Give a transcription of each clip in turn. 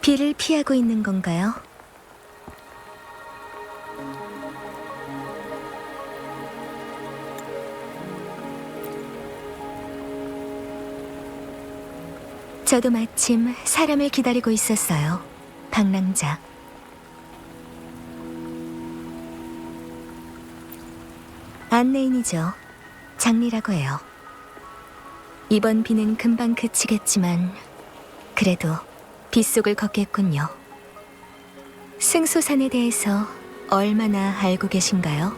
비를 피하고 있는 건가요? 저도 마침 사람을 기다리고 있었어요. 방랑자. 안내인이죠. 장리라고 해요. 이번 비는 금방 그치겠지만 그래도 빗속을 걷겠군요. 승소산에 대해서 얼마나 알고 계신가요?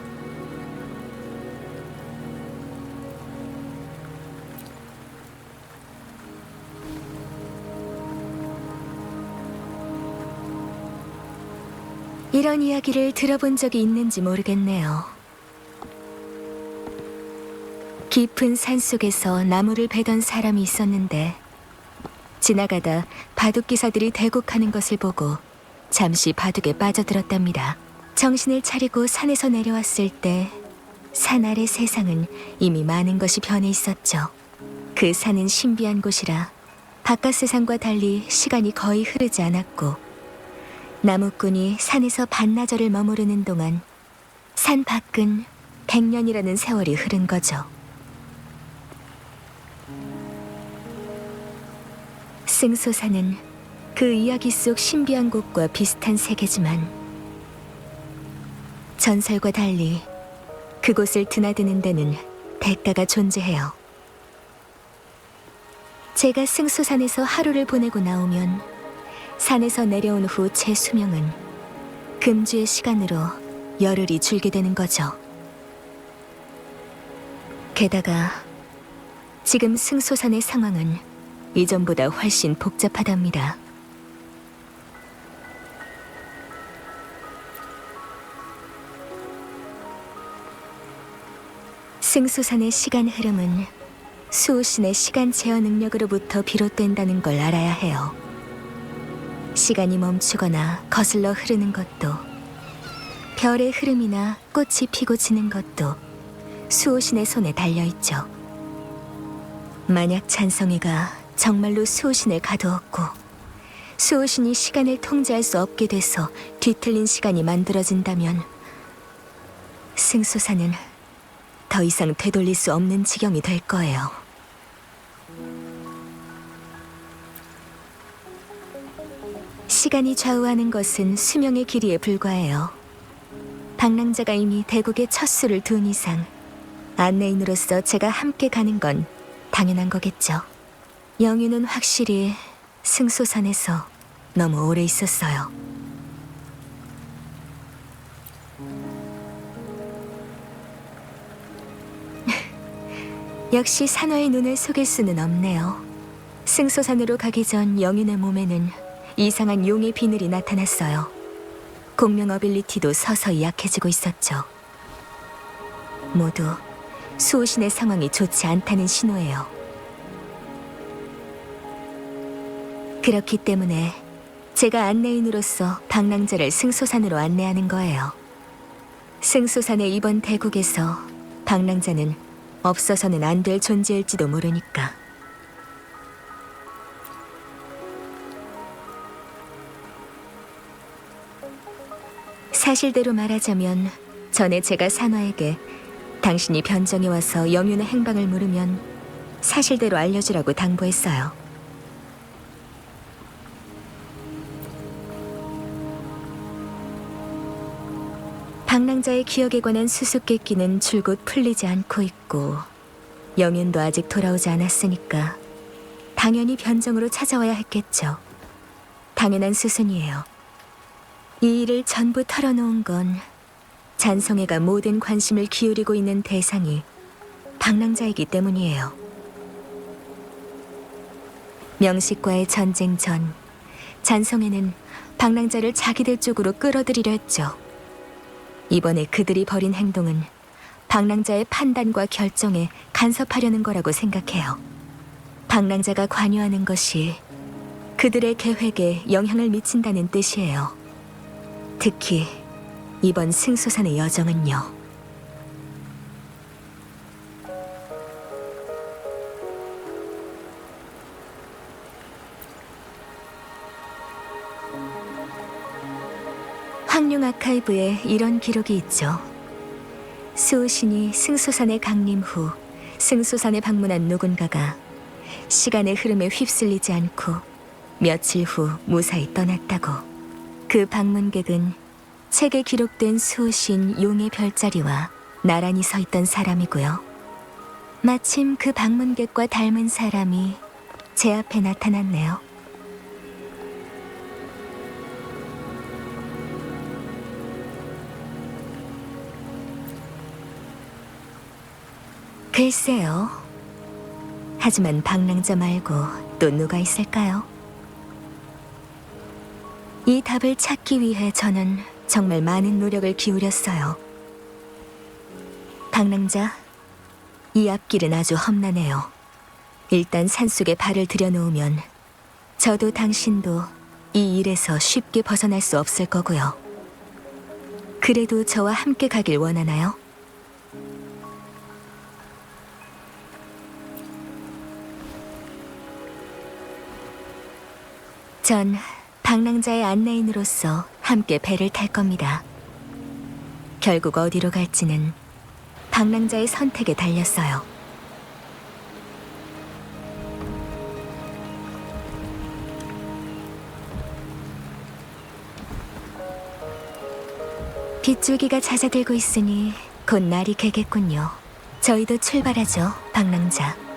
이런 이야기를 들어본 적이 있는지 모르겠네요. 깊은 산속에서 나무를 베던 사람이 있었는데 지나가다 바둑기사들이 대국하는 것을 보고 잠시 바둑에 빠져들었답니다. 정신을 차리고 산에서 내려왔을 때 산 아래 세상은 이미 많은 것이 변해 있었죠. 그 산은 신비한 곳이라 바깥 세상과 달리 시간이 거의 흐르지 않았고 나무꾼이 산에서 반나절을 머무르는 동안 산 밖은 100년이라는 세월이 흐른 거죠. 승소산은 그 이야기 속 신비한 곳과 비슷한 세계지만 전설과 달리 그곳을 드나드는 데는 대가가 존재해요. 제가 승소산에서 하루를 보내고 나오면 산에서 내려온 후 제 수명은 금주의 시간으로 열흘이 줄게 되는 거죠. 게다가 지금 승소산의 상황은 이전보다 훨씬 복잡하답니다. 승소산의 시간 흐름은 수호신의 시간 제어 능력으로부터 비롯된다는 걸 알아야 해요. 시간이 멈추거나 거슬러 흐르는 것도, 별의 흐름이나 꽃이 피고 지는 것도 수호신의 손에 달려있죠. 만약 찬성이가 정말로 수호신을 가두었고 수호신이 시간을 통제할 수 없게 돼서 뒤틀린 시간이 만들어진다면 승소산은 더 이상 되돌릴 수 없는 지경이 될 거예요. 시간이 좌우하는 것은 수명의 길이에 불과해요. 방랑자가 이미 대국에 첫 수를 둔 이상 안내인으로서 제가 함께 가는 건 당연한 거겠죠. 영유는 확실히 승소산에서 너무 오래 있었어요. 역시 산화의 눈을 속일 수는 없네요. 승소산으로 가기 전 영윤의 몸에는 이상한 용의 비늘이 나타났어요. 공명 어빌리티도 서서히 약해지고 있었죠. 모두 수호신의 상황이 좋지 않다는 신호예요. 그렇기 때문에 제가 안내인으로서 방랑자를 승소산으로 안내하는 거예요. 승소산의 이번 대국에서 방랑자는 없어서는 안 될 존재일지도 모르니까. 사실대로 말하자면 전에 제가 산화에게 당신이 변정에 와서 영윤의 행방을 물으면 사실대로 알려주라고 당부했어요. 방랑자의 기억에 관한 수수께끼는 줄곧 풀리지 않고 있고 영윤도 아직 돌아오지 않았으니까 당연히 변정으로 찾아와야 했겠죠. 당연한 수순이에요. 이 일을 전부 털어놓은 건 잔성애가 모든 관심을 기울이고 있는 대상이 방랑자이기 때문이에요. 명식과의 전쟁 전 잔성애는 방랑자를 자기들 쪽으로 끌어들이려 했죠. 이번에 그들이 벌인 행동은 방랑자의 판단과 결정에 간섭하려는 거라고 생각해요. 방랑자가 관여하는 것이 그들의 계획에 영향을 미친다는 뜻이에요. 특히 이번 승소산의 여정은요. 황룡 아카이브에 이런 기록이 있죠. 수호신이 승소산에 강림 후 승소산에 방문한 누군가가 시간의 흐름에 휩쓸리지 않고 며칠 후 무사히 떠났다고. 그 방문객은 책에 기록된 수호신 용의 별자리와 나란히 서 있던 사람이고요. 마침 그 방문객과 닮은 사람이 제 앞에 나타났네요. 글쎄요. 하지만 방랑자 말고 또 누가 있을까요? 이 답을 찾기 위해 저는 정말 많은 노력을 기울였어요. 방랑자, 이 앞길은 아주 험난해요. 일단 산속에 발을 들여놓으면 저도 당신도 이 일에서 쉽게 벗어날 수 없을 거고요. 그래도 저와 함께 가길 원하나요? 전 방랑자의 안내인으로서 함께 배를 탈 겁니다. 결국 어디로 갈지는 방랑자의 선택에 달렸어요. 빗줄기가 잦아들고 있으니 곧 날이 개겠군요. 저희도 출발하죠, 방랑자.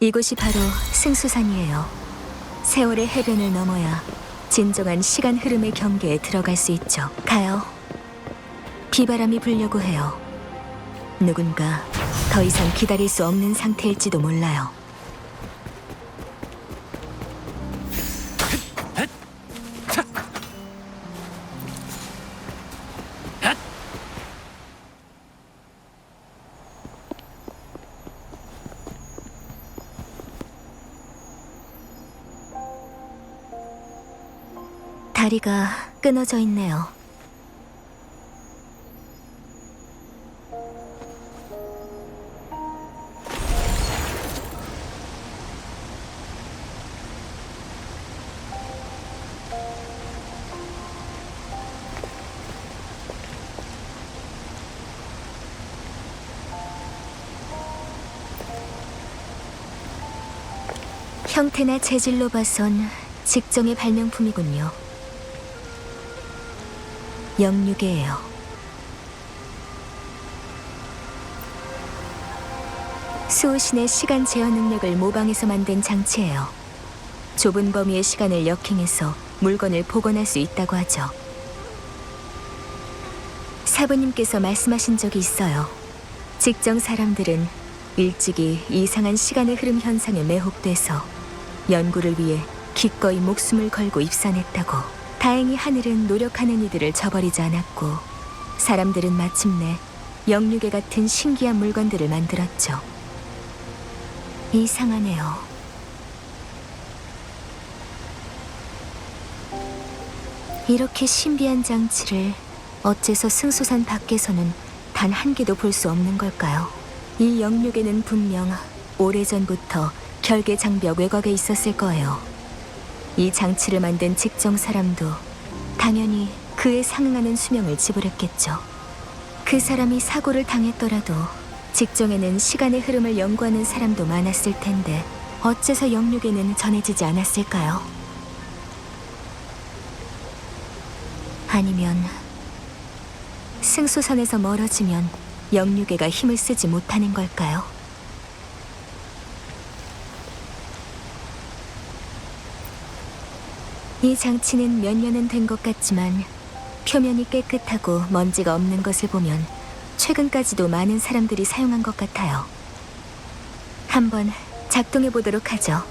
이곳이 바로 승수산이에요. 세월의 해변을 넘어야 진정한 시간 흐름의 경계에 들어갈 수 있죠. 가요. 비바람이 불려고 해요. 누군가 더 이상 기다릴 수 없는 상태일지도 몰라요. 다리가 끊어져 있네요. 형태나 재질로 봐선 직종의 발명품이군요. 영육이에요. 수호신의 시간 제어 능력을 모방해서 만든 장치예요. 좁은 범위의 시간을 역행해서 물건을 복원할 수 있다고 하죠. 사부님께서 말씀하신 적이 있어요. 직정 사람들은 일찍이 이상한 시간의 흐름 현상에 매혹돼서 연구를 위해 기꺼이 목숨을 걸고 입산했다고. 다행히 하늘은 노력하는 이들을 저버리지 않았고 사람들은 마침내 영육에 같은 신기한 물건들을 만들었죠. 이상하네요. 이렇게 신비한 장치를 어째서 승수산 밖에서는 단 한 개도 볼 수 없는 걸까요? 이 영육에는 분명 오래전부터 결계 장벽 외곽에 있었을 거예요. 이 장치를 만든 직정 사람도 당연히 그에 상응하는 수명을 지불했겠죠. 그 사람이 사고를 당했더라도 직정에는 시간의 흐름을 연구하는 사람도 많았을 텐데 어째서 영육에는 전해지지 않았을까요? 아니면 승수선에서 멀어지면 영육에가 힘을 쓰지 못하는 걸까요? 이 장치는 몇 년은 된 것 같지만 표면이 깨끗하고 먼지가 없는 것을 보면 최근까지도 많은 사람들이 사용한 것 같아요. 한번 작동해 보도록 하죠.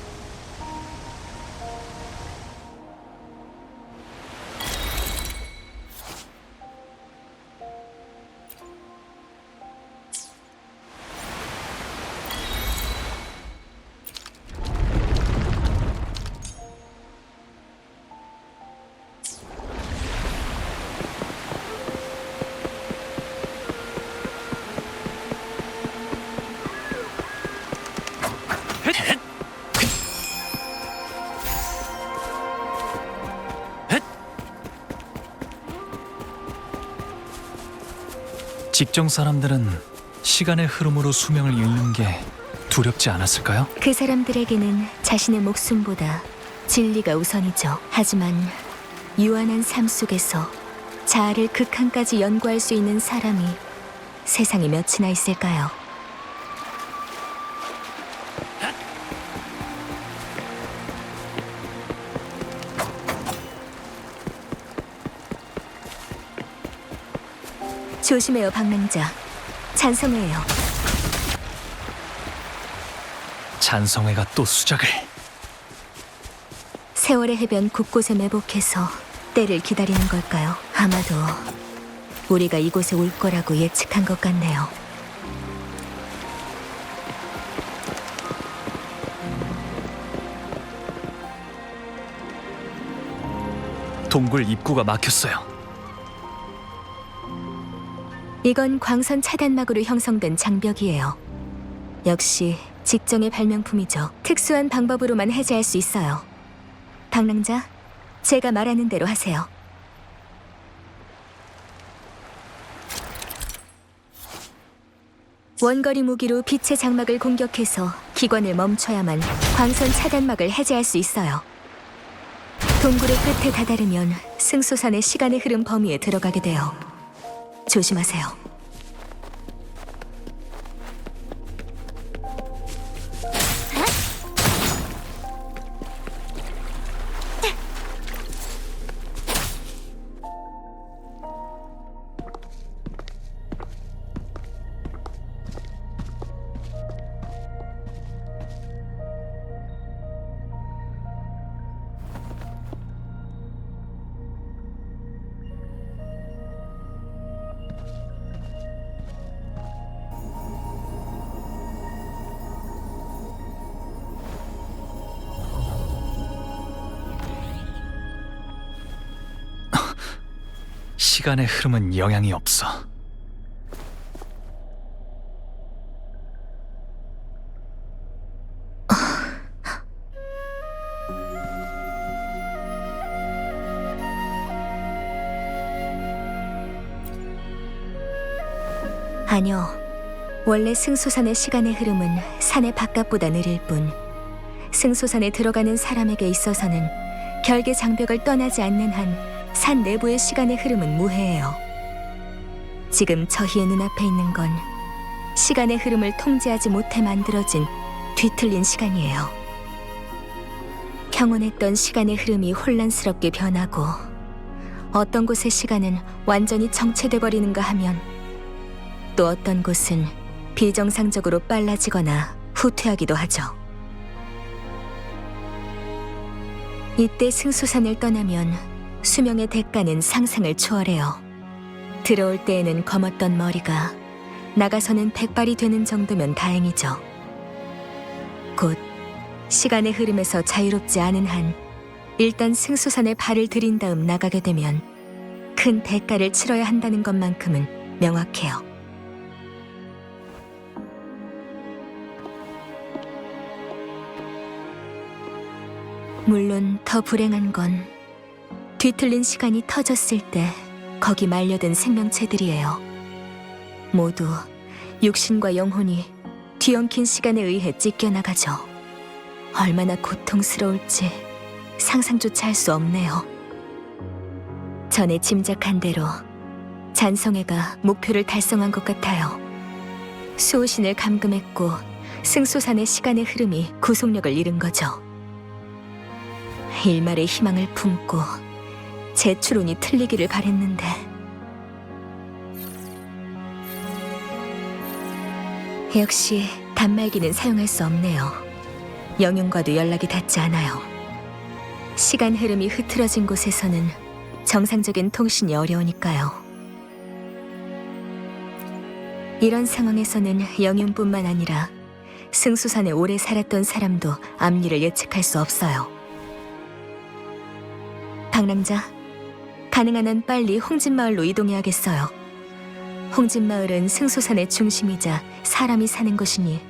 직정 사람들은 시간의 흐름으로 수명을 잃는 게 두렵지 않았을까요? 그 사람들에게는 자신의 목숨보다 진리가 우선이죠. 하지만 유한한 삶 속에서 자아를 극한까지 연구할 수 있는 사람이 세상에 몇이나 있을까요? 조심해요, 방랑자. 찬성회예요. 찬성회가 또 수작을. 세월의 해변 곳곳에 매복해서 때를 기다리는 걸까요? 아마도 우리가 이곳에 올 거라고 예측한 것 같네요. 동굴 입구가 막혔어요. 이건 광선 차단막으로 형성된 장벽이에요. 역시 직정의 발명품이죠. 특수한 방법으로만 해제할 수 있어요. 방랑자, 제가 말하는 대로 하세요. 원거리 무기로 빛의 장막을 공격해서 기관을 멈춰야만 광선 차단막을 해제할 수 있어요. 동굴의 끝에 다다르면 승소산의 시간의 흐름 범위에 들어가게 돼요. 조심하세요. 시간의 흐름은 영향이 없어. 아니요. 원래 승소산의 시간의 흐름은 산의 바깥보다 느릴 뿐 승소산에 들어가는 사람에게 있어서는 결계 장벽을 떠나지 않는 한 산 내부의 시간의 흐름은 무해해요. 지금 저희의 눈앞에 있는 건 시간의 흐름을 통제하지 못해 만들어진 뒤틀린 시간이에요. 평온했던 시간의 흐름이 혼란스럽게 변하고 어떤 곳의 시간은 완전히 정체돼 버리는가 하면 또 어떤 곳은 비정상적으로 빨라지거나 후퇴하기도 하죠. 이때 승수산을 떠나면 수명의 대가는 상상을 초월해요. 들어올 때에는 검었던 머리가 나가서는 백발이 되는 정도면 다행이죠. 곧 시간의 흐름에서 자유롭지 않은 한 일단 승수산에 발을 들인 다음 나가게 되면 큰 대가를 치러야 한다는 것만큼은 명확해요. 물론 더 불행한 건 뒤틀린 시간이 터졌을 때 거기 말려든 생명체들이에요. 모두 육신과 영혼이 뒤엉킨 시간에 의해 찢겨나가죠. 얼마나 고통스러울지 상상조차 할 수 없네요. 전에 짐작한 대로 잔성애가 목표를 달성한 것 같아요. 수호신을 감금했고 승수산의 시간의 흐름이 구속력을 잃은 거죠. 일말의 희망을 품고 제 추론이 틀리기를 바랬는데 역시 단말기는 사용할 수 없네요. 영윤과도 연락이 닿지 않아요. 시간 흐름이 흐트러진 곳에서는 정상적인 통신이 어려우니까요. 이런 상황에서는 영윤뿐만 아니라 승수산에 오래 살았던 사람도 앞일을 예측할 수 없어요. 방랑자, 가능한 한 빨리 홍진마을로 이동해야겠어요. 홍진마을은 승수산의 중심이자 사람이 사는 곳이니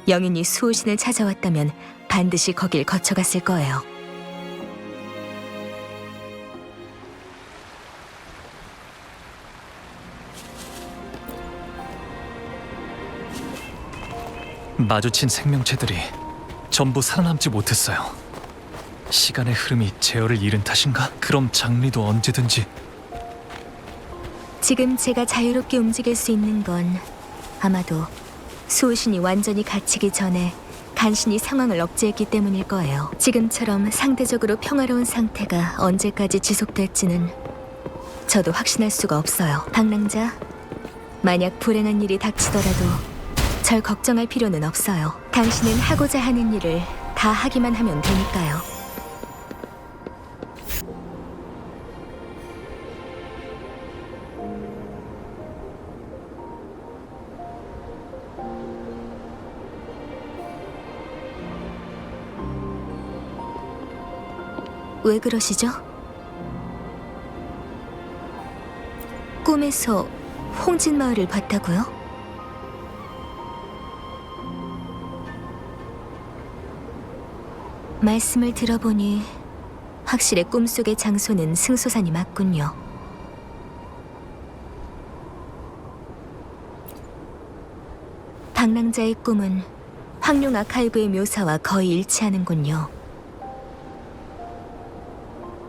영인이 수호신을 찾아왔다면 반드시 거길 거쳐갔을 거예요. 마주친 생명체들이 전부 살아남지 못했어요. 시간의 흐름이 제어를 잃은 탓인가? 그럼 장리도 언제든지. 지금 제가 자유롭게 움직일 수 있는 건 아마도 수호신이 완전히 갇히기 전에 간신히 상황을 억제했기 때문일 거예요. 지금처럼 상대적으로 평화로운 상태가 언제까지 지속될지는 저도 확신할 수가 없어요. 방랑자, 만약 불행한 일이 닥치더라도 절 걱정할 필요는 없어요. 당신은 하고자 하는 일을 다 하기만 하면 되니까요. 왜 그러시죠? 꿈에서 홍진마을을 봤다고요? 말씀을 들어보니 확실히 꿈속의 장소는 승소산이 맞군요. 방랑자의 꿈은 황룡 아카이브의 묘사와 거의 일치하는군요.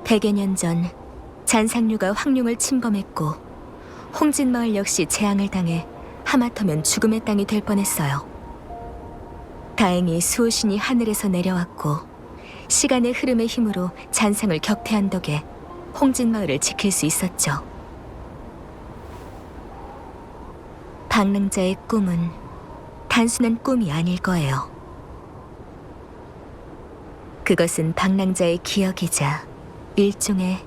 100여 년 전 잔상류가 황룡을 침범했고 홍진마을 역시 재앙을 당해 하마터면 죽음의 땅이 될 뻔했어요. 다행히 수호신이 하늘에서 내려왔고 시간의 흐름의 힘으로 잔상을 격퇴한 덕에 홍진마을을 지킬 수 있었죠. 방랑자의 꿈은 단순한 꿈이 아닐 거예요. 그것은 방랑자의 기억이자 일종의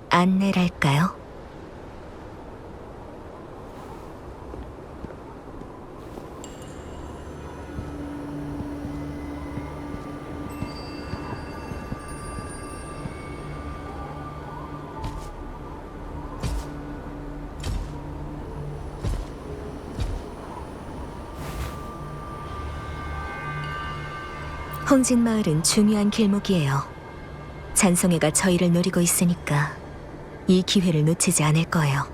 안내랄까요? 홍진마을은 중요한 길목이에요. 잔성애가 저희를 노리고 있으니까 이 기회를 놓치지 않을 거예요.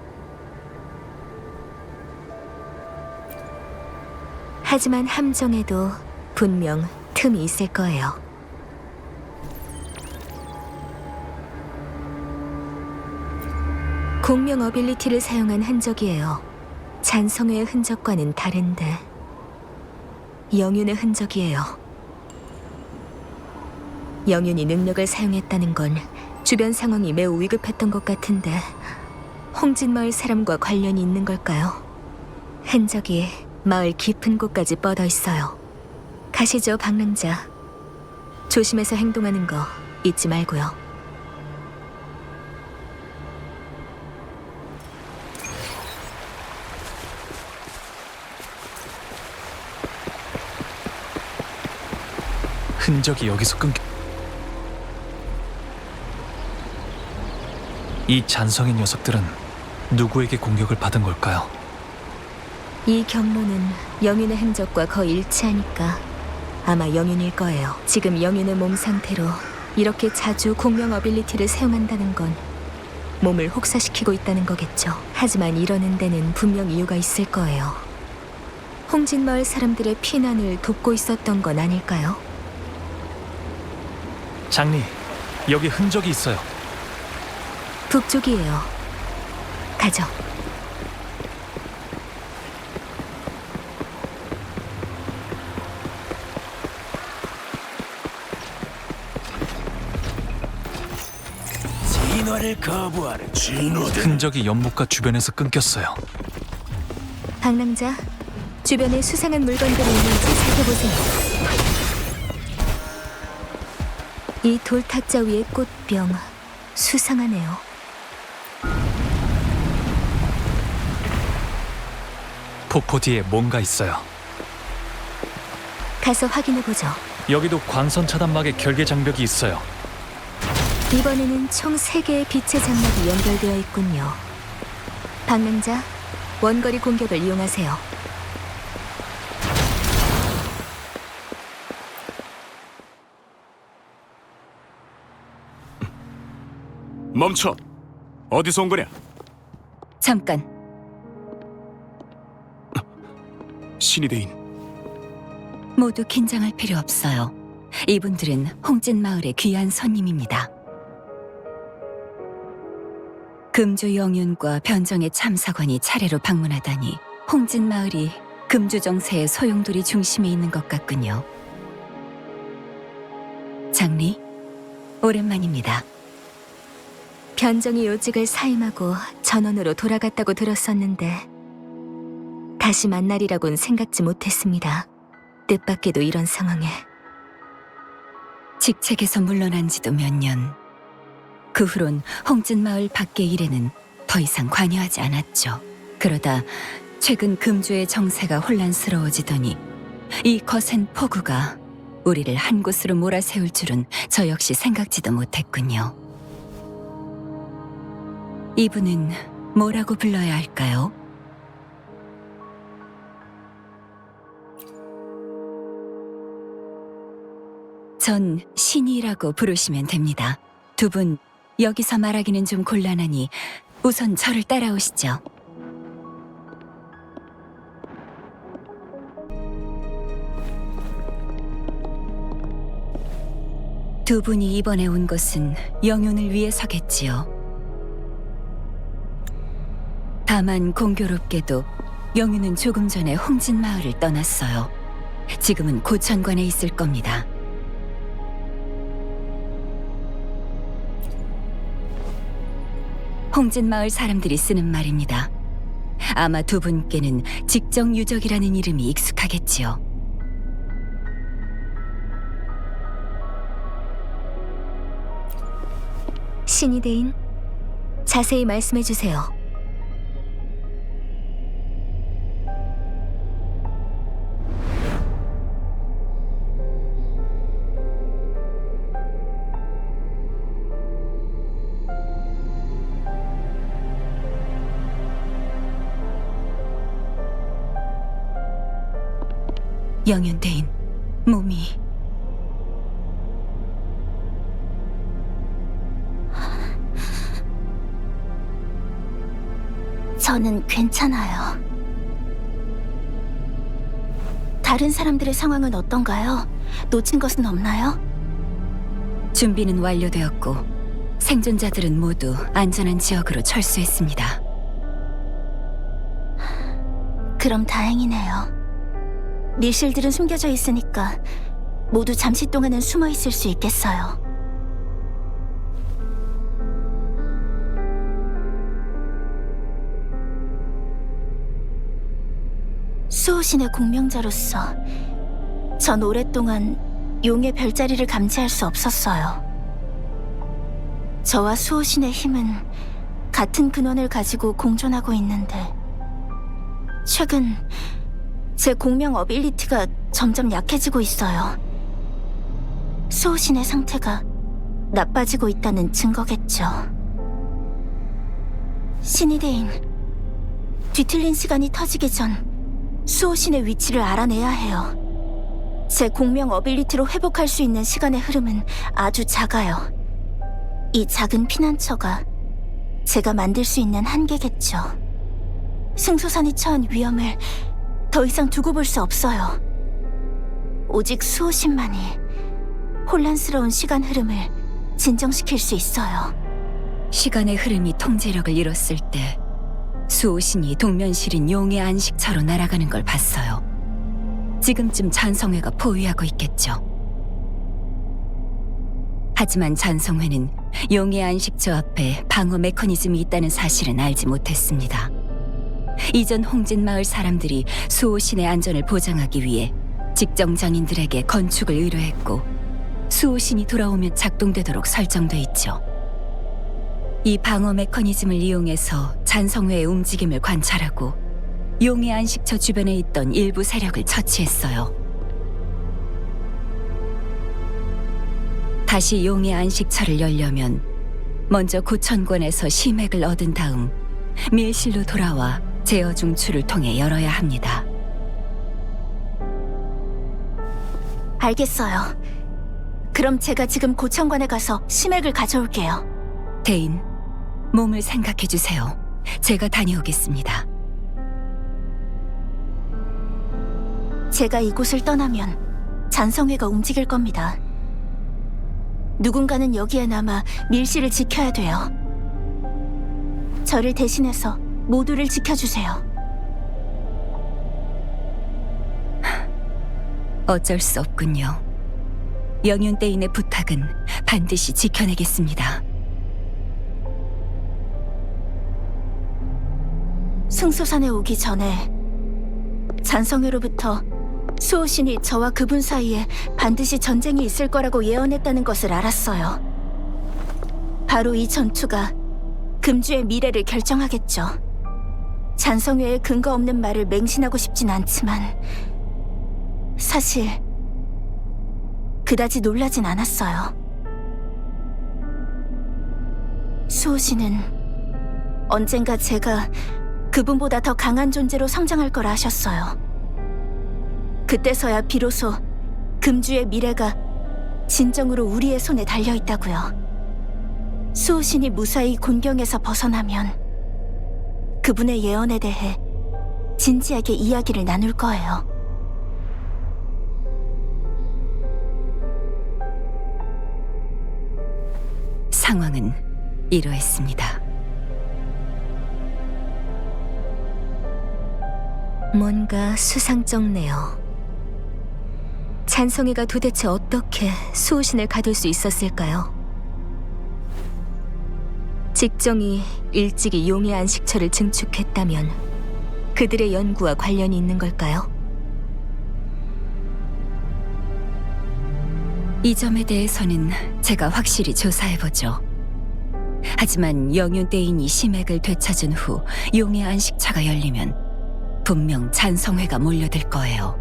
하지만 함정에도 분명 틈이 있을 거예요. 공명 어빌리티를 사용한 흔적이에요. 잔성애의 흔적과는 다른데 영윤의 흔적이에요. 영윤이 능력을 사용했다는 건 주변 상황이 매우 위급했던 것 같은데 홍진마을 사람과 관련이 있는 걸까요? 흔적이 마을 깊은 곳까지 뻗어 있어요. 가시죠, 방랑자. 조심해서 행동하는 거 잊지 말고요. 흔적이 여기서 끊겨. 이 잔성의 녀석들은 누구에게 공격을 받은 걸까요? 이 경로는 영윤의 흔적과 거의 일치하니까 아마 영윤일 거예요. 지금 영윤의 몸 상태로 이렇게 자주 공명 어빌리티를 사용한다는 건 몸을 혹사시키고 있다는 거겠죠. 하지만 이러는 데는 분명 이유가 있을 거예요. 홍진마을 사람들의 피난을 돕고 있었던 건 아닐까요? 장리, 여기 흔적이 있어요. 북쪽이에요. 가죠. 진화를 거부하는 진화들. 흔적이 연못가 주변에서 끊겼어요. 방랑자, 주변에 수상한 물건들이 있는지 살펴보세요. 이 돌탁자 위의 꽃병, 수상하네요. 폭포 뒤에 뭔가 있어요. 가서 확인해보죠. 여기도 광선 차단막의 결계 장벽이 있어요. 이번에는 총 3개의 빛의 장막이 연결되어 있군요. 방랑자, 원거리 공격을 이용하세요. 멈춰. 어디서 온 거냐? 잠깐, 신이 대인. 모두 긴장할 필요 없어요. 이분들은 홍진 마을의 귀한 손님입니다. 금주 영윤과 변정의 참사관이 차례로 방문하다니 홍진 마을이 금주 정세의 소용돌이 중심에 있는 것 같군요. 장리, 오랜만입니다. 변정이 요직을 사임하고 전원으로 돌아갔다고 들었었는데 다시 만나리라고는 생각지 못했습니다. 뜻밖에도 이런 상황에. 직책에서 물러난 지도 몇 년. 그 후론 홍진 마을 밖의 일에는 더 이상 관여하지 않았죠. 그러다 최근 금주의 정세가 혼란스러워지더니 이 거센 폭우가 우리를 한 곳으로 몰아세울 줄은 저 역시 생각지도 못했군요. 이분은 뭐라고 불러야 할까요? 전 신이라고 부르시면 됩니다. 두 분 여기서 말하기는 좀 곤란하니 우선 저를 따라오시죠. 두 분이 이번에 온 것은 영윤을 위해서겠지요. 다만 공교롭게도 영윤은 조금 전에 홍진 마을을 떠났어요. 지금은 고천관에 있을 겁니다. 홍진 마을 사람들이 쓰는 말입니다. 아마 두 분께는 직정유적이라는 이름이 익숙하겠지요. 신이 대인, 자세히 말씀해 주세요. 영윤대인, 몸이... 저는 괜찮아요. 다른 사람들의 상황은 어떤가요? 놓친 것은 없나요? 준비는 완료되었고 생존자들은 모두 안전한 지역으로 철수했습니다. 그럼 다행이네요. 리실들은 숨겨져 있으니까 모두 잠시 동안은 숨어 있을 수 있겠어요. 수호신의 공명자로서 전 오랫동안 용의 별자리를 감지할 수 없었어요. 저와 수호신의 힘은 같은 근원을 가지고 공존하고 있는데 최근 제 공명 어빌리티가 점점 약해지고 있어요. 수호신의 상태가 나빠지고 있다는 증거겠죠. 신이대인, 뒤틀린 시간이 터지기 전 수호신의 위치를 알아내야 해요. 제 공명 어빌리티로 회복할 수 있는 시간의 흐름은 아주 작아요. 이 작은 피난처가 제가 만들 수 있는 한계겠죠. 승소산이 처한 위험을 더 이상 두고 볼 수 없어요. 오직 수호신만이 혼란스러운 시간 흐름을 진정시킬 수 있어요. 시간의 흐름이 통제력을 잃었을 때 수호신이 동면실인 용의 안식처로 날아가는 걸 봤어요. 지금쯤 잔성회가 포위하고 있겠죠. 하지만 잔성회는 용의 안식처 앞에 방어 메커니즘이 있다는 사실은 알지 못했습니다. 이전 홍진마을 사람들이 수호신의 안전을 보장하기 위해 직정장인들에게 건축을 의뢰했고 수호신이 돌아오면 작동되도록 설정돼 있죠. 이 방어 메커니즘을 이용해서 잔성회의 움직임을 관찰하고 용의 안식처 주변에 있던 일부 세력을 처치했어요. 다시 용의 안식처를 열려면 먼저 고천관에서 심액을 얻은 다음 밀실로 돌아와 제어 중추를 통해 열어야 합니다. 알겠어요. 그럼 제가 지금 고천관에 가서 심액을 가져올게요. 대인, 몸을 생각해 주세요. 제가 다녀오겠습니다. 제가 이곳을 떠나면 잔성회가 움직일 겁니다. 누군가는 여기에 남아 밀실을 지켜야 돼요. 저를 대신해서 모두를 지켜주세요. 어쩔 수 없군요. 영윤대인의 부탁은 반드시 지켜내겠습니다. 승소산에 오기 전에 잔성회로부터 수호신이 저와 그분 사이에 반드시 전쟁이 있을 거라고 예언했다는 것을 알았어요. 바로 이 전투가 금주의 미래를 결정하겠죠. 잔성회의 근거 없는 말을 맹신하고 싶진 않지만 사실 그다지 놀라진 않았어요. 수호신은 언젠가 제가 그분보다 더 강한 존재로 성장할 거라 하셨어요. 그때서야 비로소 금주의 미래가 진정으로 우리의 손에 달려있다고요. 수호신이 무사히 곤경에서 벗어나면 그분의 예언에 대해 진지하게 이야기를 나눌 거예요. 상황은 이러했습니다. 뭔가 수상쩍네요. 잔성이가 도대체 어떻게 수호신을 가둘 수 있었을까요? 직정이 일찍이 용의 안식처를 증축했다면 그들의 연구와 관련이 있는 걸까요? 이 점에 대해서는 제가 확실히 조사해보죠. 하지만 영윤대인이 심액을 되찾은 후 용의 안식처가 열리면 분명 잔성회가 몰려들 거예요.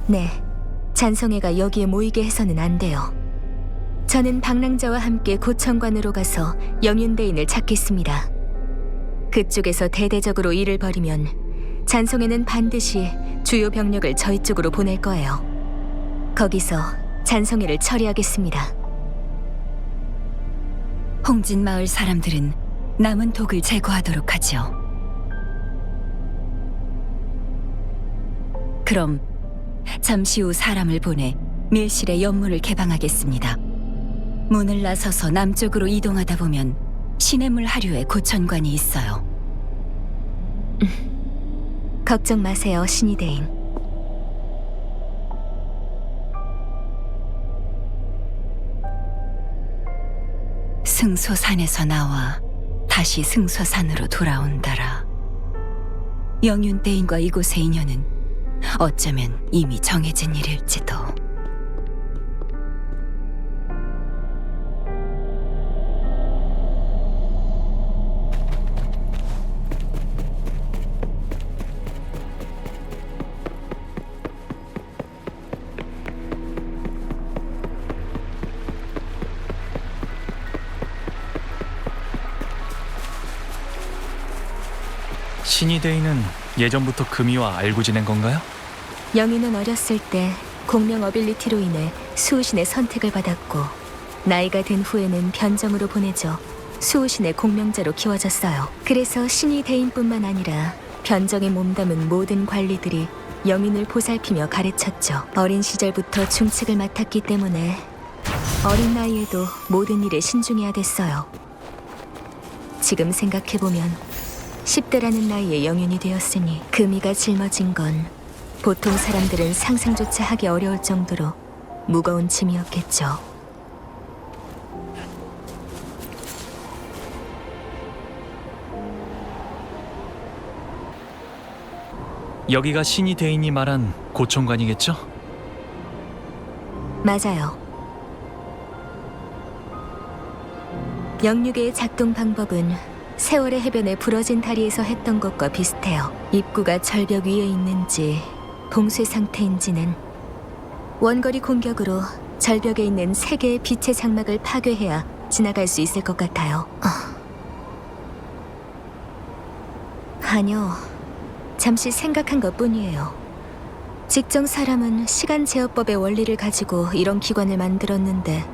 네, 잔성회가 여기에 모이게 해서는 안 돼요. 저는 방랑자와 함께 고천관으로 가서 영윤대인을 찾겠습니다. 그쪽에서 대대적으로 일을 벌이면 잔성회는 반드시 주요 병력을 저희 쪽으로 보낼 거예요. 거기서 잔성회를 처리하겠습니다. 홍진마을 사람들은 남은 독을 제거하도록 하죠. 그럼 잠시 후 사람을 보내 밀실의 연문을 개방하겠습니다. 문을 나서서 남쪽으로 이동하다 보면 시냇물 하류에 고천관이 있어요. 걱정 마세요, 신이대인. 승소산에서 나와 다시 승소산으로 돌아온다라. 영윤대인과 이곳의 인연은 어쩌면 이미 정해진 일일지도. 신이 데이는 예전부터 금이와 알고 지낸 건가요? 영희는 어렸을 때 공명 어빌리티로 인해 수호신의 선택을 받았고 나이가 든 후에는 변정으로 보내져 수호신의 공명자로 키워졌어요. 그래서 신이 대인뿐만 아니라 변정에 몸담은 모든 관리들이 영인을 보살피며 가르쳤죠. 어린 시절부터 중책을 맡았기 때문에 어린 나이에도 모든 일에 신중해야 됐어요. 지금 생각해보면 10대라는 나이에 영인이 되었으니 금이가 짊어진 건 보통 사람들은 상상조차 하기 어려울 정도로 무거운 짐이었겠죠. 여기가 신이 대인이 말한 고총관이겠죠? 맞아요. 영육의 작동 방법은 세월의 해변에 부러진 다리에서 했던 것과 비슷해요. 입구가 절벽 위에 있는지 봉쇄 상태인지는 원거리 공격으로 절벽에 있는 3개의 빛의 장막을 파괴해야 지나갈 수 있을 것 같아요. 아니요. 잠시 생각한 것뿐이에요. 직정 사람은 시간 제어법의 원리를 가지고 이런 기관을 만들었는데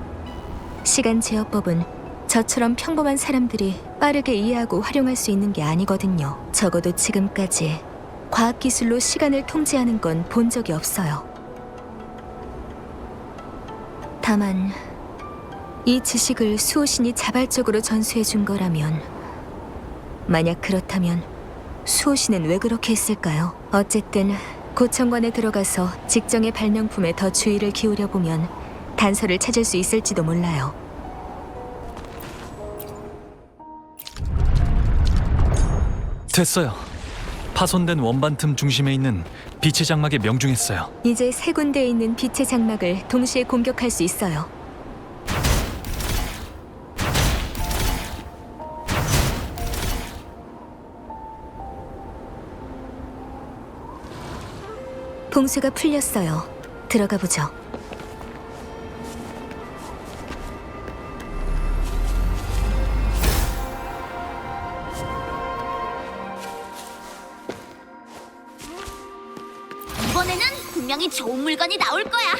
시간 제어법은 저처럼 평범한 사람들이 빠르게 이해하고 활용할 수 있는 게 아니거든요. 적어도 지금까지 과학기술로 시간을 통제하는 건 본 적이 없어요. 다만 이 지식을 수호신이 자발적으로 전수해 준 거라면, 만약 그렇다면 수호신은 왜 그렇게 했을까요? 어쨌든 고청관에 들어가서 직정의 발명품에 더 주의를 기울여 보면 단서를 찾을 수 있을지도 몰라요. 됐어요. 파손된 원반 틈 중심에 있는 빛의 장막에 명중했어요. 이제 3군데에 있는 빛의 장막을 동시에 공격할 수 있어요. 봉쇄가 풀렸어요. 들어가 보죠. 이번에는 분명히 좋은 물건이 나올 거야.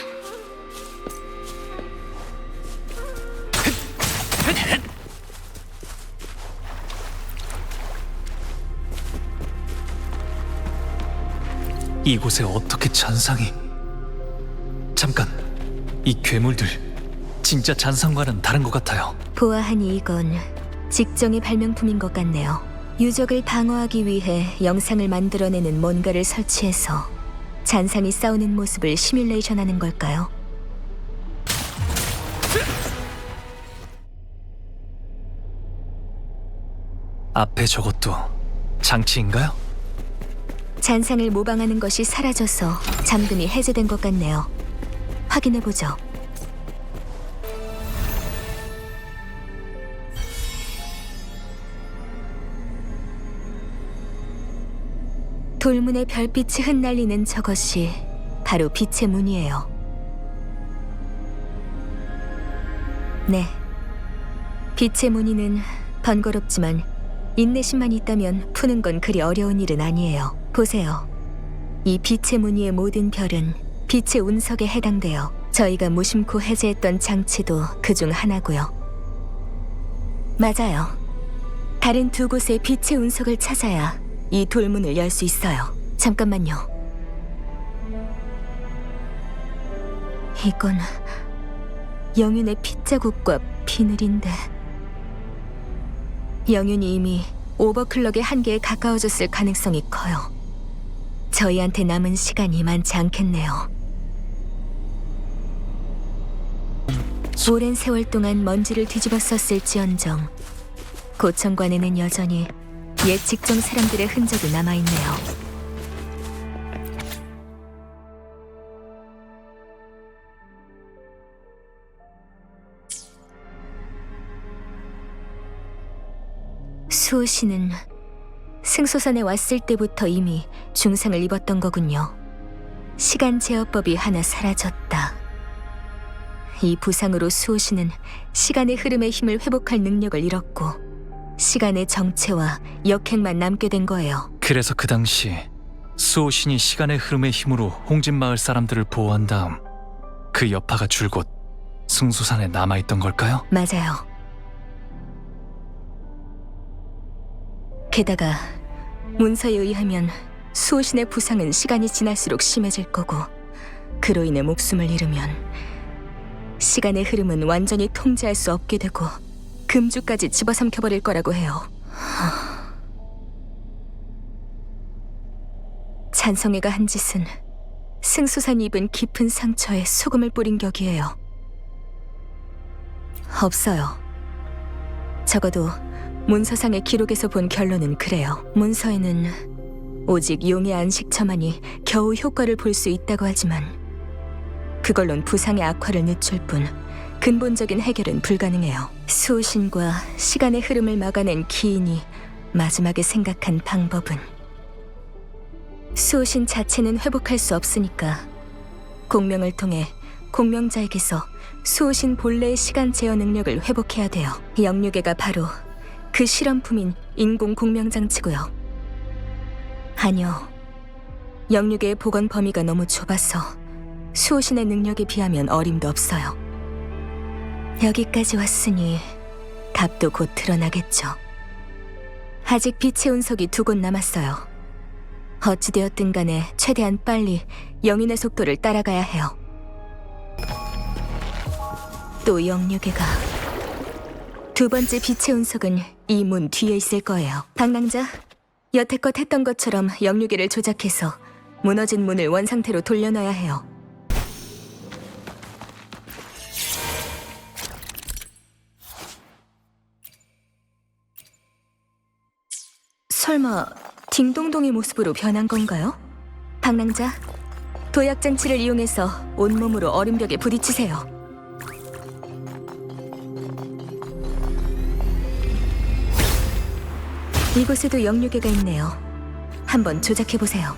이곳에 어떻게 잔상이... 잠깐, 이 괴물들 진짜 잔상과는 다른 것 같아요. 보아하니 이건 직정의 발명품인 것 같네요. 유적을 방어하기 위해 영상을 만들어내는 뭔가를 설치해서 잔상이 싸우는 모습을 시뮬레이션하는 걸까요? 앞에 저것도 장치인가요? 잔상을 모방하는 것이 사라져서 잠금이 해제된 것 같네요. 확인해보죠. 돌문에 별빛이 흩날리는 저것이 바로 빛의 문이에요. 네. 빛의 무늬는 번거롭지만 인내심만 있다면 푸는 건 그리 어려운 일은 아니에요. 보세요. 이 빛의 무늬의 모든 별은 빛의 운석에 해당돼요. 저희가 무심코 해제했던 장치도 그중 하나고요. 맞아요. 다른 2곳의 빛의 운석을 찾아야 이 돌문을 열 수 있어요. 잠깐만요. 이건 영윤의 핏자국과 비늘인데, 영윤이 이미 오버클럭의 한계에 가까워졌을 가능성이 커요. 저희한테 남은 시간이 많지 않겠네요. 오랜 세월 동안 먼지를 뒤집었었을지언정 고청관에는 여전히 옛 직정 사람들의 흔적이 남아있네요. 수호씨는 승소선에 왔을 때부터 이미 중상을 입었던 거군요. 시간 제어법이 하나 사라졌다. 이 부상으로 수호씨는 시간의 흐름의 힘을 회복할 능력을 잃었고 시간의 정체와 역행만 남게 된 거예요. 그래서 그 당시 수호신이 시간의 흐름의 힘으로 홍진마을 사람들을 보호한 다음 그 여파가 줄곧 승수산에 남아있던 걸까요? 맞아요. 게다가 문서에 의하면 수호신의 부상은 시간이 지날수록 심해질 거고 그로 인해 목숨을 잃으면 시간의 흐름은 완전히 통제할 수 없게 되고 금주까지 집어삼켜버릴 거라고 해요. 찬성회가 한 짓은 승수산이 입은 깊은 상처에 소금을 뿌린 격이에요. 없어요. 적어도 문서상의 기록에서 본 결론은 그래요. 문서에는 오직 용의 안식처만이 겨우 효과를 볼 수 있다고 하지만 그걸론 부상의 악화를 늦출 뿐 근본적인 해결은 불가능해요. 수호신과 시간의 흐름을 막아낸 기인이 마지막에 생각한 방법은 수호신 자체는 회복할 수 없으니까 공명을 통해 공명자에게서 수호신 본래의 시간 제어 능력을 회복해야 돼요. 영유괴가 바로 그 실험품인 인공 공명장치고요. 아니요. 영유괴의 복원 범위가 너무 좁아서 수호신의 능력에 비하면 어림도 없어요. 여기까지 왔으니 답도 곧 드러나겠죠. 아직 빛의 운석이 2곳 남았어요. 어찌되었든 간에 최대한 빨리 영인의 속도를 따라가야 해요. 또 영유괴가 2번째 빛의 운석은 이 문 뒤에 있을 거예요. 방랑자, 여태껏 했던 것처럼 영유괴를 조작해서 무너진 문을 원상태로 돌려놔야 해요. 설마 딩동동의 모습으로 변한 건가요? 방랑자, 도약장치를 이용해서 온몸으로 얼음벽에 부딪히세요. 이곳에도 영유괴가 있네요. 한번 조작해보세요.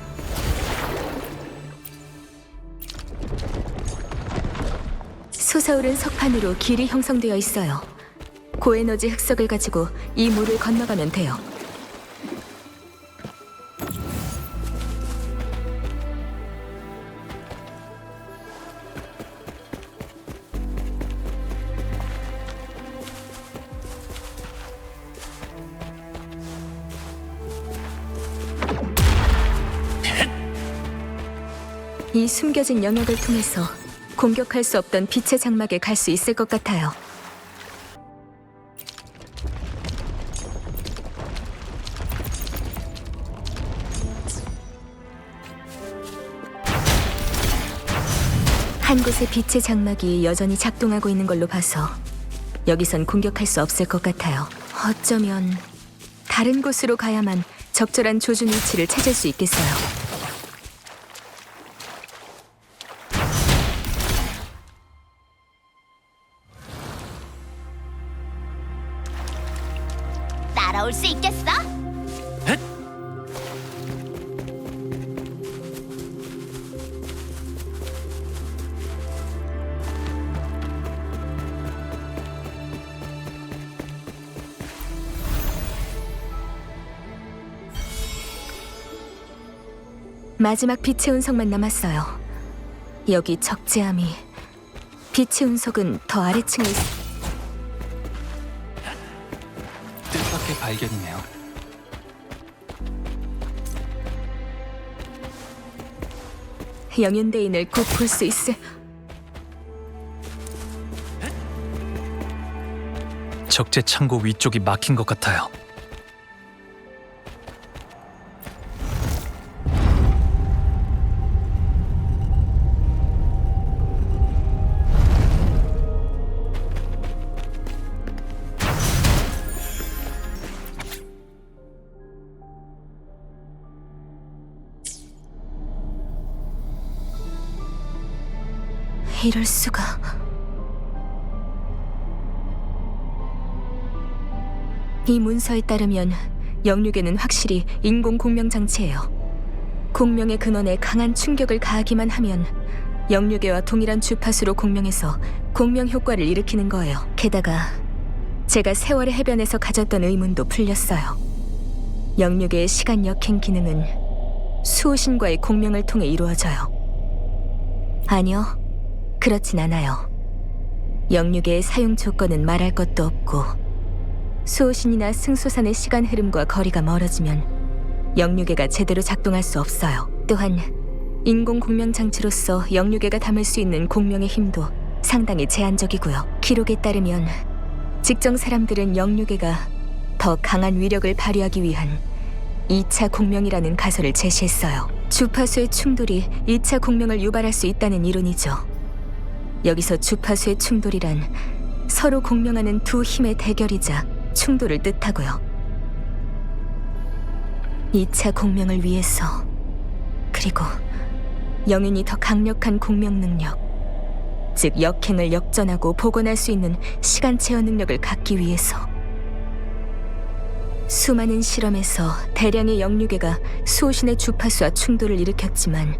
솟아오른 석판으로 길이 형성되어 있어요. 고에너지 흑석을 가지고 이 물을 건너가면 돼요. 이 숨겨진 영역을 통해서 공격할 수 없던 빛의 장막에 갈 수 있을 것 같아요. 한 곳의 빛의 장막이 여전히 작동하고 있는 걸로 봐서 여기선 공격할 수 없을 것 같아요. 어쩌면 다른 곳으로 가야만 적절한 조준 위치를 찾을 수 있겠어요. 따라올 수 있겠어? 마지막 빛의 운석만 남았어요. 여기 적재함이 빛의 운석은 더 아래층에 뜻밖의 발견이네요. 영윤대인을 곧 볼 수 있을. 적재 창고 위쪽이 막힌 것 같아요. 이럴 수가. 이 문서에 따르면 영유괴는 확실히 인공 공명 장치예요. 공명의 근원에 강한 충격을 가하기만 하면 영유괴와 동일한 주파수로 공명해서 공명 효과를 일으키는 거예요. 게다가 제가 세월의 해변에서 가졌던 의문도 풀렸어요. 영육의 시간 역행 기능은 수호신과의 공명을 통해 이루어져요. 아니요, 그렇진 않아요. 영육의 사용 조건은 말할 것도 없고, 수호신이나 승소산의 시간 흐름과 거리가 멀어지면 영육애가 제대로 작동할 수 없어요. 또한 인공 공명 장치로서 영육애가 담을 수 있는 공명의 힘도 상당히 제한적이고요. 기록에 따르면 직정 사람들은 영육애가 더 강한 위력을 발휘하기 위한 2차 공명이라는 가설을 제시했어요. 주파수의 충돌이 2차 공명을 유발할 수 있다는 이론이죠. 여기서 주파수의 충돌이란 서로 공명하는 두 힘의 대결이자 충돌을 뜻하고요. 2차 공명을 위해서, 그리고 영윤이 더 강력한 공명 능력, 즉 역행을 역전하고 복원할 수 있는 시간 체어 능력을 갖기 위해서 수많은 실험에서 대량의 영육애가 수호신의 주파수와 충돌을 일으켰지만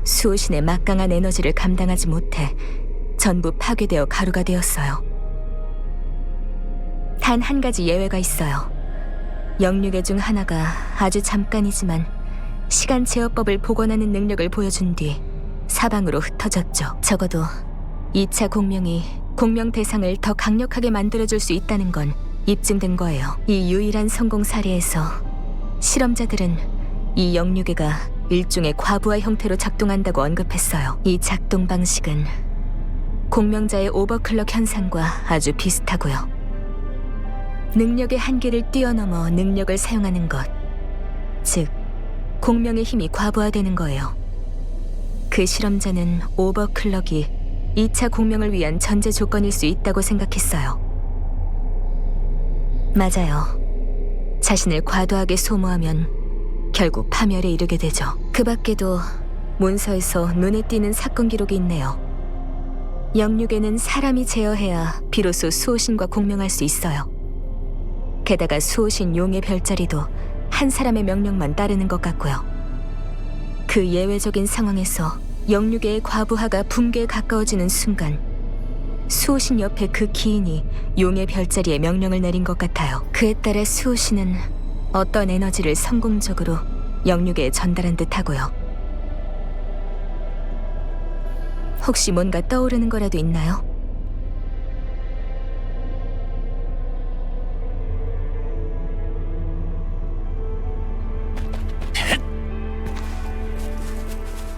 수호신의 막강한 에너지를 감당하지 못해 전부 파괴되어 가루가 되었어요. 단 한 가지 예외가 있어요. 영육애 중 하나가 아주 잠깐이지만 시간 제어법을 복원하는 능력을 보여준 뒤 사방으로 흩어졌죠. 적어도 2차 공명이 공명 대상을 더 강력하게 만들어줄 수 있다는 건 입증된 거예요. 이 유일한 성공 사례에서 실험자들은 이 영육애가 일종의 과부하 형태로 작동한다고 언급했어요. 이 작동 방식은 공명자의 오버클럭 현상과 아주 비슷하고요. 능력의 한계를 뛰어넘어 능력을 사용하는 것, 즉 공명의 힘이 과부하되는 거예요. 그 실험자는 오버클럭이 2차 공명을 위한 전제 조건일 수 있다고 생각했어요. 맞아요. 자신을 과도하게 소모하면 결국 파멸에 이르게 되죠. 그 밖에도 문서에서 눈에 띄는 사건 기록이 있네요. 영육에는 사람이 제어해야 비로소 수호신과 공명할 수 있어요. 게다가 수호신 용의 별자리도 한 사람의 명령만 따르는 것 같고요. 그 예외적인 상황에서 영육의 과부하가 붕괴에 가까워지는 순간 수호신 옆에 그 기인이 용의 별자리에 명령을 내린 것 같아요. 그에 따라 수호신은 어떤 에너지를 성공적으로 영육에 전달한 듯하고요. 혹시 뭔가 떠오르는 거라도 있나요?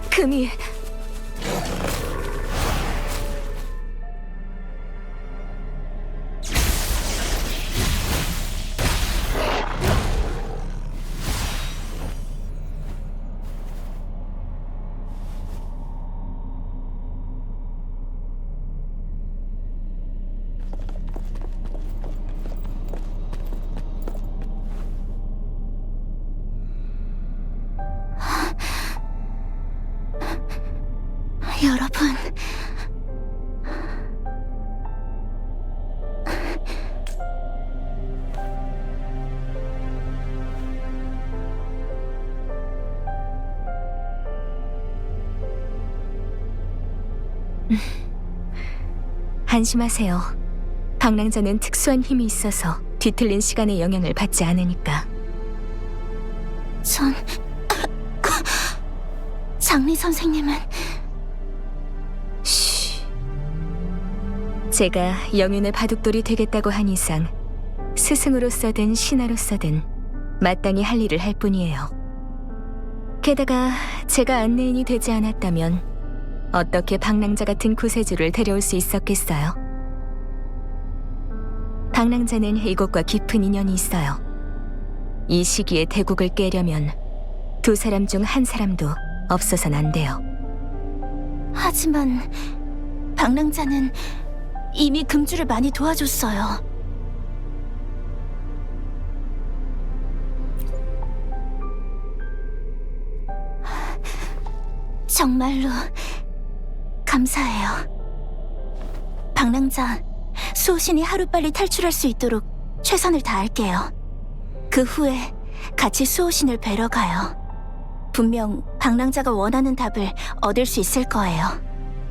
금이 여러분, 안심하세요. 방랑자는 특수한 힘이 있어서 뒤틀린 시간의 영향을 받지 않으니까. 전... 장리 선생님은... 쉬. 제가 영윤의 바둑돌이 되겠다고 한 이상 스승으로서든 신하로서든 마땅히 할 일을 할 뿐이에요. 게다가 제가 안내인이 되지 않았다면 어떻게 방랑자 같은 구세주를 데려올 수 있었겠어요? 방랑자는 이곳과 깊은 인연이 있어요. 이 시기에 대국을 깨려면 두 사람 중 한 사람도 없어선 안 돼요. 하지만 방랑자는 이미 금주를 많이 도와줬어요. 정말로 감사해요. 방랑자, 수호신이 하루빨리 탈출할 수 있도록 최선을 다할게요. 그 후에 같이 수호신을 뵈러 가요. 분명 방랑자가 원하는 답을 얻을 수 있을 거예요.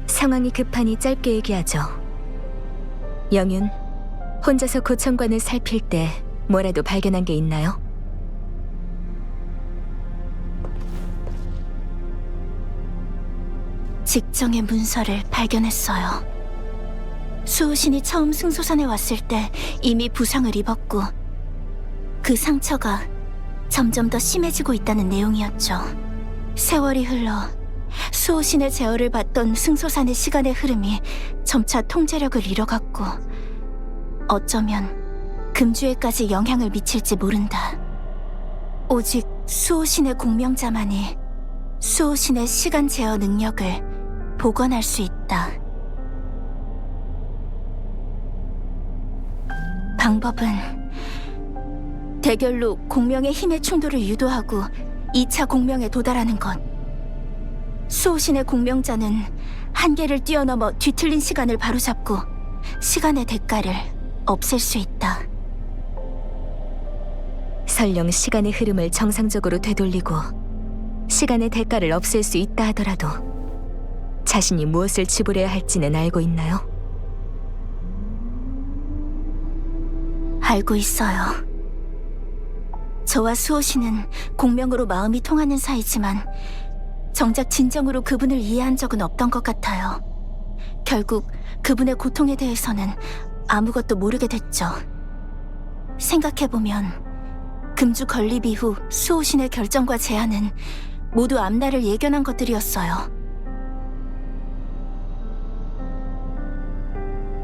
상황이 급하니 짧게 얘기하죠. 영윤, 혼자서 고청관을 살필 때 뭐라도 발견한 게 있나요? 직정의 문서를 발견했어요. 수호신이 처음 승소산에 왔을 때 이미 부상을 입었고 그 상처가 점점 더 심해지고 있다는 내용이었죠. 세월이 흘러 수호신의 제어를 받던 승소산의 시간의 흐름이 점차 통제력을 잃어갔고 어쩌면 금주에까지 영향을 미칠지 모른다. 오직 수호신의 공명자만이 수호신의 시간 제어 능력을 복원할 수 있다. 방법은 대결로 공명의 힘의 충돌을 유도하고 2차 공명에 도달하는 것. 수호신의 공명자는 한계를 뛰어넘어 뒤틀린 시간을 바로잡고 시간의 대가를 없앨 수 있다. 설령 시간의 흐름을 정상적으로 되돌리고 시간의 대가를 없앨 수 있다 하더라도 자신이 무엇을 지불해야 할지는 알고 있나요? 알고 있어요. 저와 수호신은 공명으로 마음이 통하는 사이지만 정작 진정으로 그분을 이해한 적은 없던 것 같아요. 결국 그분의 고통에 대해서는 아무것도 모르게 됐죠. 생각해보면 금주 건립 이후 수호신의 결정과 제안은 모두 앞날을 예견한 것들이었어요.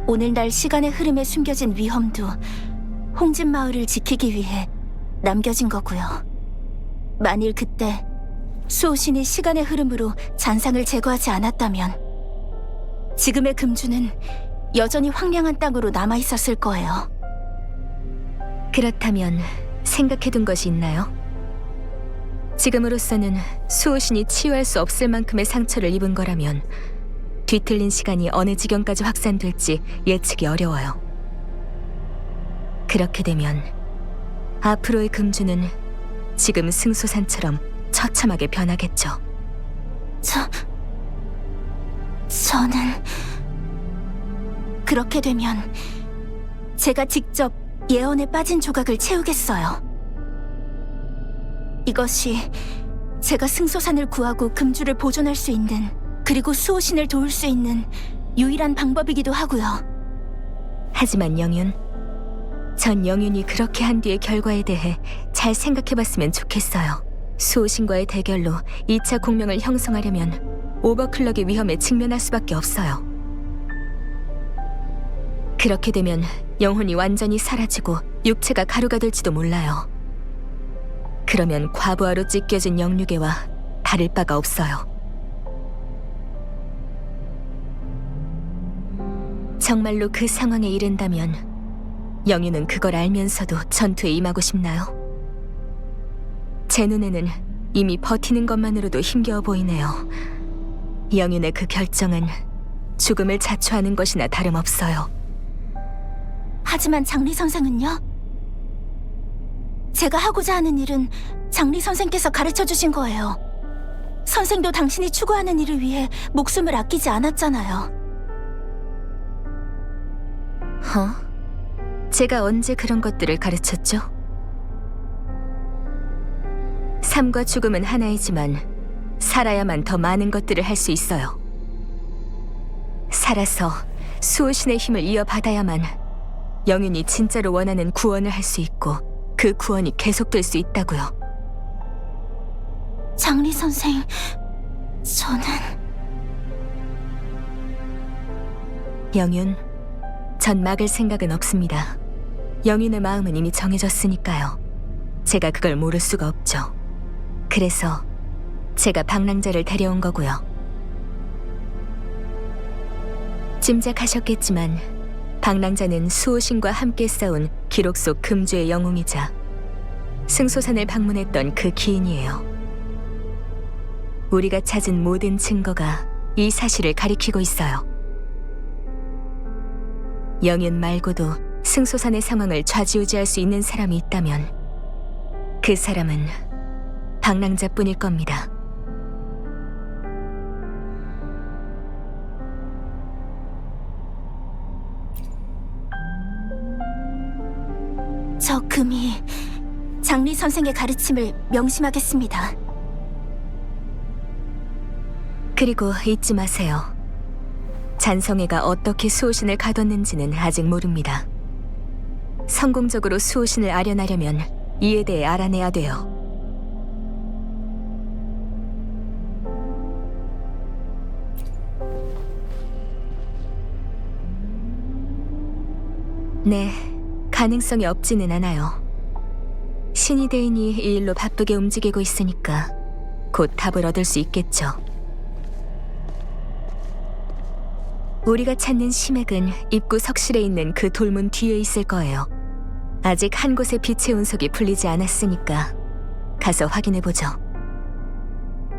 오늘날 시간의 흐름에 숨겨진 위험도 홍진마을을 지키기 위해 남겨진 거고요. 만일 그때 수호신이 시간의 흐름으로 잔상을 제거하지 않았다면 지금의 금주는 여전히 황량한 땅으로 남아있었을 거예요. 그렇다면 생각해둔 것이 있나요? 지금으로서는 수호신이 치유할 수 없을 만큼의 상처를 입은 거라면 뒤틀린 시간이 어느 지경까지 확산될지 예측이 어려워요. 그렇게 되면 앞으로의 금주는 지금 승소산처럼 처참하게 변하겠죠. 저는 그렇게 되면 제가 직접 예언에 빠진 조각을 채우겠어요. 이것이 제가 승소산을 구하고 금주를 보존할 수 있는, 그리고 수호신을 도울 수 있는 유일한 방법이기도 하고요. 하지만 영윤, 전 영윤이 그렇게 한 뒤의 결과에 대해 잘 생각해봤으면 좋겠어요. 수호신과의 대결로 2차 공명을 형성하려면 오버클럭의 위험에 직면할 수밖에 없어요. 그렇게 되면 영혼이 완전히 사라지고 육체가 가루가 될지도 몰라요. 그러면 과부하로 찢겨진 영류계와 다를 바가 없어요. 정말로 그 상황에 이른다면 영유는 그걸 알면서도 전투에 임하고 싶나요? 제 눈에는 이미 버티는 것만으로도 힘겨워 보이네요. 영윤의 그 결정은 죽음을 자초하는 것이나 다름없어요. 하지만 장리 선생은요? 제가 하고자 하는 일은 장리 선생께서 가르쳐 주신 거예요. 선생도 당신이 추구하는 일을 위해 목숨을 아끼지 않았잖아요. 제가 언제 그런 것들을 가르쳤죠? 삶과 죽음은 하나이지만 살아야만 더 많은 것들을 할 수 있어요. 살아서 수호신의 힘을 이어받아야만 영윤이 진짜로 원하는 구원을 할 수 있고 그 구원이 계속될 수 있다고요. 장리 선생, 저는... 영윤, 전 막을 생각은 없습니다. 영윤의 마음은 이미 정해졌으니까요. 제가 그걸 모를 수가 없죠. 그래서 제가 방랑자를 데려온 거고요. 짐작하셨겠지만 방랑자는 수호신과 함께 싸운 기록 속 금주의 영웅이자 승소산을 방문했던 그 기인이에요. 우리가 찾은 모든 증거가 이 사실을 가리키고 있어요. 영윤 말고도 승소산의 상황을 좌지우지할 수 있는 사람이 있다면 그 사람은 방랑자뿐일 겁니다. 저 금이 장리 선생의 가르침을 명심하겠습니다. 그리고 잊지 마세요. 잔성애가 어떻게 수호신을 가뒀는지는 아직 모릅니다. 성공적으로 수호신을 아련하려면 이에 대해 알아내야 돼요. 네, 가능성이 없지는 않아요. 신이 대인이 이 일로 바쁘게 움직이고 있으니까 곧 답을 얻을 수 있겠죠. 우리가 찾는 심액은 입구 석실에 있는 그 돌문 뒤에 있을 거예요. 아직 한 곳의 빛의 운석이 풀리지 않았으니까 가서 확인해보죠.